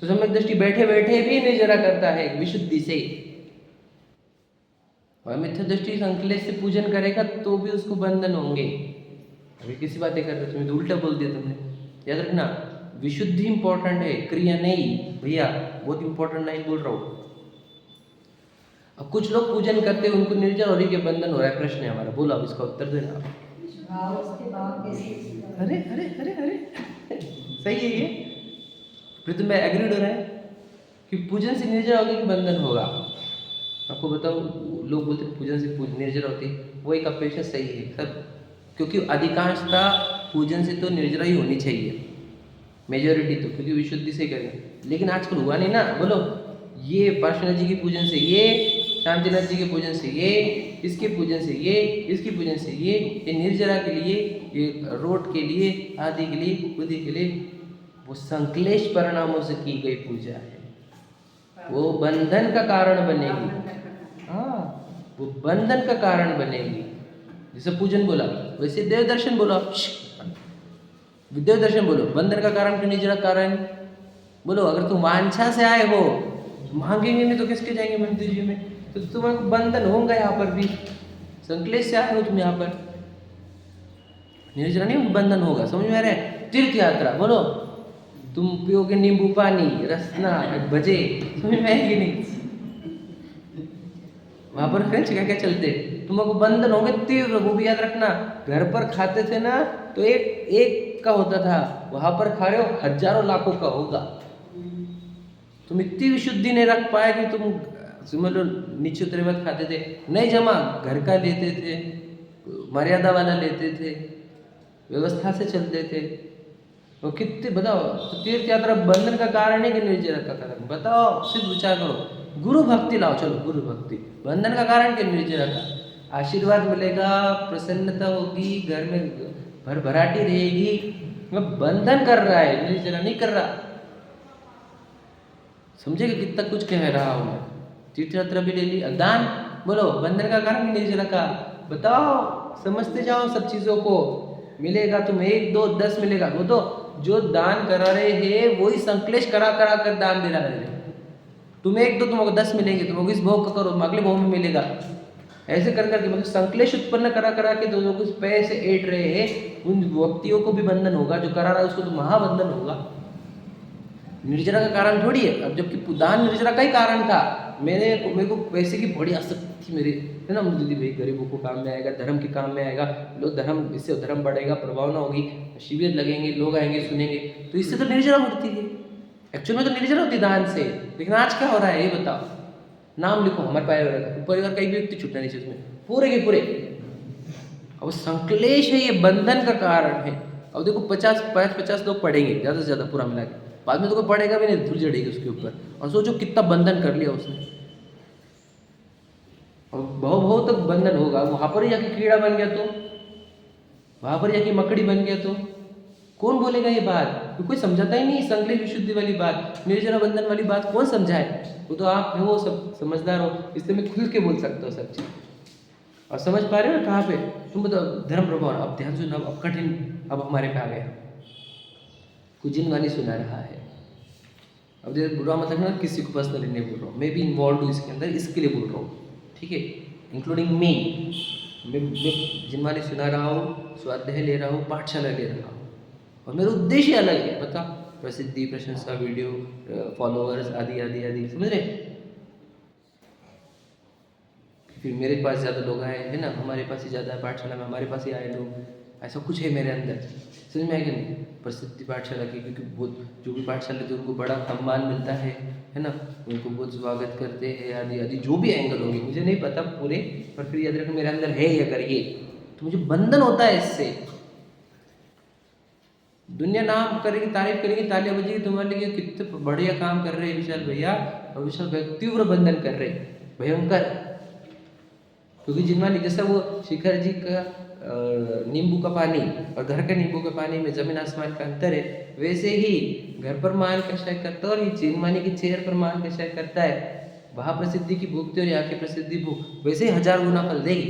तो सम्यक दृष्टि बैठे बैठे भी निर्जरा करता है विशुद्धि से, और मिथ्या दृष्टि संकलेश से पूजन करेगा तो भी उसको बंधन होंगे। अभी किसी बातें कर रहे तुम्हें तो उल्टा बोल दिया तुमने। याद रखना, विशुद्धि इंपॉर्टेंट है, क्रिया नहीं भैया, बहुत इंपॉर्टेंट नहीं बोल रहा हूँ। अब कुछ लोग पूजन करते हैं, उनको निर्जर होने के बंधन हो रहा है। प्रश्न है हमारा, बोलो अब इसका उत्तर देना। अरे अरे अरे अरे सही है ये, पृथ्वी में एग्रीड हो रहा है कि पूजन से निर्जर होने के बंधन होगा। आपको बताओ, लोग बोलते पूजन से निर्जरा होती, वो एक अपेक्षा सही है सब, क्योंकि अधिकांशता पूजन से तो निर्जरा ही होनी चाहिए, मेजॉरिटी तो, क्योंकि विशुद्धि से करें। लेकिन आजकल हुआ नहीं ना, बोलो, ये पार्श्वनाथ जी के पूजन से ये, शांतिनाथ जी के पूजन से ये, इसके पूजन से ये, इसकी पूजन से ये निर्जरा के लिए, ये रोट के लिए, आदि के लिए, बुद्धि के लिए, वो संकलेश परिणामों से की गई पूजा है, वो बंधन का कारण बनेगी। हाँ, वो बंधन का कारण बनेगी। जैसे पूजन बोला वैसे देव दर्शन बोला, देव दर्शन बोलो, बंधन का कारण क्यों निर्जरा कारण? बोलो, अगर तुम वांछा से आए हो, मांगेंगे नहीं तो किसके जाएंगे मंदिर जी में, तो तुम्हारे बंधन होगा यहाँ पर भी। संकलेश से आए हो तुम यहाँ पर, निर्जरा नहीं बंधन होगा। समझ में आ रहा है? तीर्थ यात्रा बोलो, तुम पियोगे नींबू पानी, रसना, भजे, समझ में आएगी नहीं? वहां पर फ्रेंड्स क्या क्या चलते, तुमको बंधन होंगे तीव्र। वो भी याद रखना, घर पर खाते थे ना तो एक एक का होता था, वहां पर खा रहे हो हजारों लाखों का होगा। तुम इतनी विशुद्धि नहीं रख पाए कि तुम समझ लो नीचे उतरे बाद खाते थे, नहीं जमा, घर का लेते थे, मर्यादा वाला लेते थे, व्यवस्था से चलते थे। तो कितने बताओ, तो तीर्थ यात्रा बंधन का कारण है कि निर्जरा का कारण? बताओ, सिर्फ विचार करो। गुरु भक्ति लाओ, चलो गुरु भक्ति, बंधन का कारण कि निर्जरा का? आशीर्वाद मिलेगा, प्रसन्नता होगी, घर में भरभराटी रहेगी, मैं बंधन कर रहा है, निर्जरा नहीं कर रहा। समझेगा कितना कुछ कह रहा हूं मैं? तीर्थ यात्रा भी ले ली, दान बोलो, बंधन का कारण कि निर्जरा का? बताओ, समझते जाओ सब चीजों को। मिलेगा तुम 1 2 10 मिलेगा, वो तो जो दान करा रहे हैं वही संकलेश करा करा कर दान दे रहे हैं। तुम 1 2 तुमको 10 मिलेंगे, तुमको इस भोग का करो, अगले भोग में मिलेगा, ऐसे कर करके मतलब संकलेश उत्पन्न करा करा के जो कुछ पैसे ऐड रहे हैं, उन व्यक्तियों को भी बंधन होगा, जो करा रहा है उसको तो महाबंधन होगा। निर्जरा का कारण थोड़ी है। अब जबकि दान निर्जरा का ही कारण था। मेरे को पैसे की बड़ी आसक्ति थी मेरे, है ना, मुझे भाई गरीबों को काम में आएगा, धर्म के काम में आएगा, लोग धर्म, इससे धर्म बढ़ेगा, प्रभावना होगी, शिविर लगेंगे, लोग आएंगे सुनेंगे, तो इससे तो निर्जरा होती है। एक्चुअल में तो निर्जरा होती दान से। लेकिन आज क्या हो रहा है ये बताओ? नाम लिखो हमारे परिवार का एक भी व्यक्ति छूटना नहीं चाहिए उसमें, पूरे के पूरे। अब संकलेश है, ये बंधन का कारण है। अब देखो 50 लोग पढ़ेंगे ज़्यादा से ज़्यादा पूरा मिला के, बाद में तो कोई पढ़ेगा भी नहीं, धूल जड़ेगी उसके ऊपर। और सोचो कितना बंधन कर लिया उसने, और बहु तक बंधन होगा। वहां पर ही जाके कीड़ा बन गया तो, वहां पर जाके मकड़ी बन गया तो कौन बोलेगा ये बात? तो कोई समझाता ही नहीं संकलेश विशुद्धि वाली बात, निर्जरा बंधन वाली बात कौन समझाए? वो तो आप हो सब समझदार हो, इसलिए मैं खुल के बोल सकता हूँ सब चीज़। और समझ पा रहे हो ना कहाँ पे? तुम बताओ, धर्म प्रभाव। अब ध्यान सुनो, अब कठिन, अब हमारे पे आ गया, कुछ जिनवानी सुना रहा है। अब देखो, बुरा मतलब ना, किसी को पर्सनली नहीं बोल रहा हूँ, मैं भी इन्वॉल्व हूँ इसके अंदर, इसके लिए बोल रहा हूँ, ठीक है, इंक्लूडिंग मी। मैं जिनवानी सुना रहा हूँ, स्वाध्याय ले रहा हूँ, पाठशाला ले रहा हूँ, और मेरा उद्देश्य अलग है। बता, प्रसिद्धि, प्रशंसा, वीडियो, फॉलोअर्स, आदि आदि आदि, समझ रहे? फिर मेरे पास ज़्यादा लोग आए, है ना, हमारे पास ही ज़्यादा है, पाठशाला में हमारे पास ही आए लोग, ऐसा कुछ है मेरे अंदर। समझ में आएगा नहीं? प्रसिद्धि पाठशाला की, क्योंकि बहुत जो भी पाठशाला थे उनको बड़ा सम्मान मिलता है ना, उनको बहुत स्वागत करते हैं, आदि आदि, जो भी एंगल होगी मुझे नहीं पता पूरे, पर फिर याद रखो मेरे अंदर है ये, अगर ये तो मुझे बंधन होता है इससे। दुनिया नाम करेगी, तारीफ करेगी, तालियां बजेगी तुम्हारे लिए, कितने बढ़िया काम कर रहे हैं विशाल भैया, और विशाल भैया तीव्र बंधन कर रहे, भयंकर। क्योंकि जिनवानी, जैसा वो शिखर जी का नींबू का पानी और घर के नींबू के पानी में जमीन आसमान का अंतर है, वैसे ही घर पर मान कषाय करता है और ये जिनवानी की चेयर पर मान कषाय करता है। वहां प्रसिद्धि की भूखते और यहाँ की प्रसिद्धि भूख वैसे ही 1000 गुना फल देगी।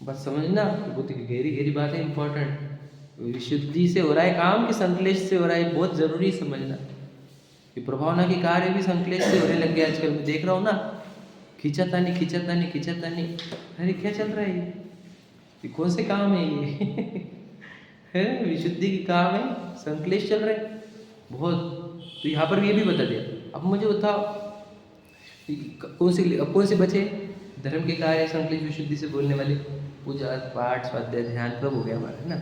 बस समझना, बहुत गहरी गहरी बात है, इंपॉर्टेंट। विशुद्धि से हो रहा है काम कि संकलेश से हो रहा है, बहुत जरूरी समझना। कि प्रभावना के कार्य भी संकलेश से होने लग गया आजकल, मैं देख रहा हूँ ना, खिंचातानी खिंचातानी खिंचातानी। अरे क्या चल रहा है ये कौन से काम है ये है विशुद्धि की काम है, संकलेश चल रहा है बहुत। तो यहाँ पर भी ये भी बता दिया। अब मुझे बताओ कौन से बचे धर्म के कार्य संकलेश विशुद्धि से बोलने वाले? पूजा पाठ स्वाध्याय ध्यान सब हो गया हमारा ना।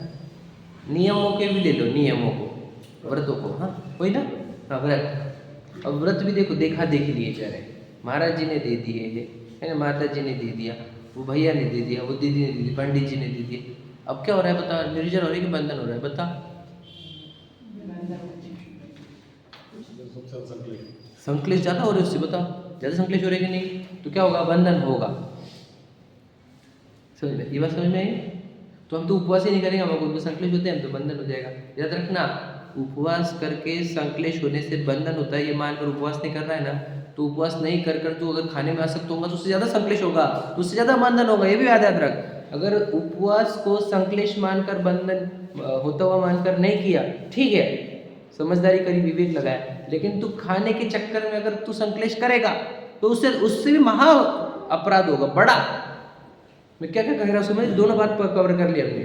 नियमों के भी ले लो, नियमों को, व्रतों को, हाँ वही ना, हाँ व्रत। अब व्रत भी देखो देखा देखी लिए जा रहे, महाराज जी ने दे दिए है ना, माता जी ने दे दिया, वो भैया ने दे दिया, वो दीदी ने दे दी, पंडित जी ने दे दिए। अब क्या हो रहा है बता, निर्जर हो रही है कि बंधन हो रहा है बता? संकलेश ज़्यादा हो रहे उससे, बता ज़्यादा संकलेश हो रहे कि नहीं? तो क्या होगा, बंधन होगा। समझ में, ये बात समझ में आई? तो हम तो उपवास ही नहीं करेंगे, हमको तो संकलेश होते हैं, हम तो बंधन हो जाएगा। याद रखना, उपवास करके संकलेश होने से बंधन होता है, ये मानकर उपवास नहीं कर रहा है ना, तो उपवास नहीं कर कर तू अगर खाने में आसक्त होगा तो उससे ज़्यादा संकलेश होगा, तो उससे ज़्यादा बंधन होगा, ये भी याद रख। अगर उपवास को संकलेश मानकर बंधन होता हुआ मानकर नहीं किया, ठीक है, समझदारी करी, विवेक लगाया, लेकिन तू खाने के चक्कर में अगर तू संकलेश करेगा तो उससे भी महा अपराध होगा, बड़ा। मैं क्या क्या कह रहा हूँ समझ, दोनों बात कवर कर लिया हमने।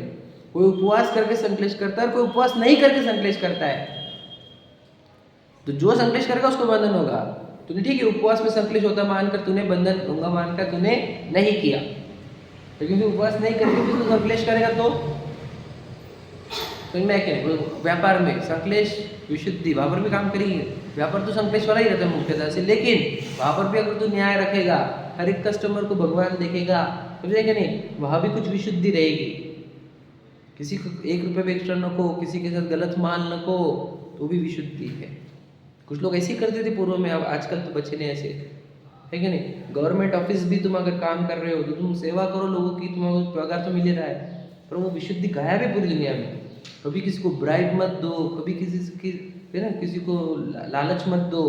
कोई उपवास करके संकलेश करता है और कोई उपवास नहीं करके संकलेश करता है। तो जो संकलेश करेगा उसको बंधन होगा। तूने ठीक है उपवास में संकलेश होता मानकर तूने बंधन होगा मानकर तूने नहीं किया, लेकिन तू उपवास नहीं करके तू संकलेश करेगा तो मैं क्या, व्यापार में संकलेश विशुद्धि, वहाँ पर भी काम करेंगे। व्यापार तो संकलेश वाला ही रहता है मुख्यतः से, लेकिन वहाँ पर भी अगर तू न्याय रखेगा, हर एक कस्टमर को भगवान देखेगा, समझेगा नहीं, वहाँ भी कुछ विशुद्धि रहेगी। किसी को 1 रुपये भी एक्स्ट्रा न को, किसी के साथ गलत माल न को, तो भी विशुद्धि है। कुछ लोग ऐसे ही करते थे पूर्व में, अब आजकल तो बच्चे नहीं ऐसे, है कि नहीं? गवर्नमेंट ऑफिस भी तुम अगर काम कर रहे हो तो तुम सेवा करो लोगों की, तुम्हें पगार तो मिल रहा है, पर वो विशुद्धि गायब है पूरी दुनिया में। कभी किसी को ब्राइब मत दो, कभी किसी की है ना, किसी को लालच मत दो।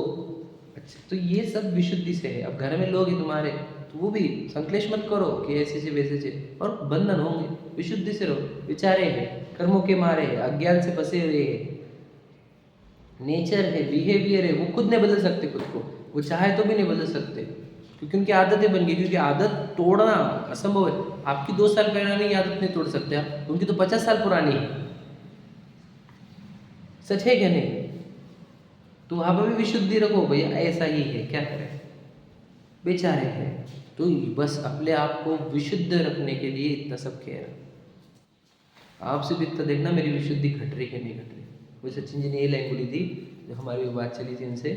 अच्छा, तो ये सब विशुद्धि से है। अब घर में लोग हैं तुम्हारे, तो वो भी संकलेश मत करो कि ऐसे से वैसे से, और बंधन होंगे। विशुद्धि से रहो। विचारे हैं, कर्मों के मारे हैं, अज्ञान से फंसे हुए हैं, नेचर है, बिहेवियर है, वो खुद नहीं बदल सकते खुद को, वो चाहे तो भी नहीं बदल सकते, क्योंकि उनकी आदतें बन गई। क्योंकि आदत तोड़ना असंभव है। आपकी 2 साल पुरानी आदत नहीं तोड़ सकते आप, उनकी तो 50 साल पुरानी है। सच है क्या नहीं? तो वहाँ पर भी विशुद्धि रखो भैया, ऐसा ही है, क्या करें, बेचारे हैं। तो बस अपने आप को विशुद्ध रखने के लिए इतना सब कह रहा। आपसे भी इतना देखना मेरी विशुद्धि घट रही है नहीं घट रही। वो सचिन जी ने ये लाइन बोली थी जब हमारी बात चली थी इनसे,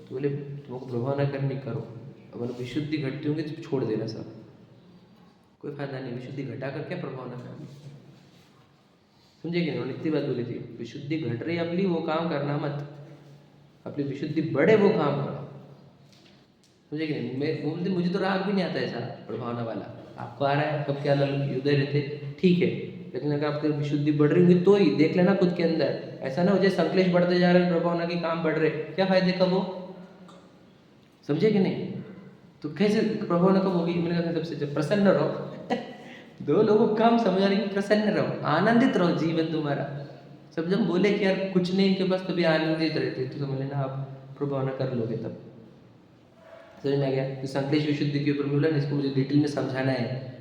तो बोले तुमको प्रभाव न करनी करो, अगर विशुद्धि घटती होंगी तो छोड़ देना सब, कोई फायदा नहीं। विशुद्धि घटा कर क्या प्रभाव न करनी, समझे कि उन्होंने इतनी बात बोली थी। विशुद्धि घट रही अपनी, वो काम करना मत, अपनी विशुद्धि बढ़े वो काम करो, समझे कि नहीं? मैं बोलते मुझे तो राग भी नहीं आता ऐसा प्रभावना वाला, आपको आ रहा है, कब क्या उदय रहते, ठीक है, लेकिन अगर आपकी विशुद्धि बढ़ रही होगी तो ही देख लेना खुद के अंदर। ऐसा ना हो जाए संकलेश बढ़ते जा रहे हैं, प्रभावना के काम बढ़ रहे, क्या फायदे कब हो, समझे कि नहीं? तो कैसे प्रभावना कब होगी? मैंने कहा सबसे प्रसन्न रहो 2 लोगों का काम समझा रही, प्रसन्न रहो, आनंदित रहो, जीवन तुम्हारा। सब जब बोले कि यार कुछ नहीं इनके पास, तभी आनंदित रहते, तो समझ लेना आप प्रभावना कर लोगे तब। समझ में आ गया? तो संकलेश विशुद्धि के ऊपर मिला ना, इसको मुझे डिटेल में समझाना है।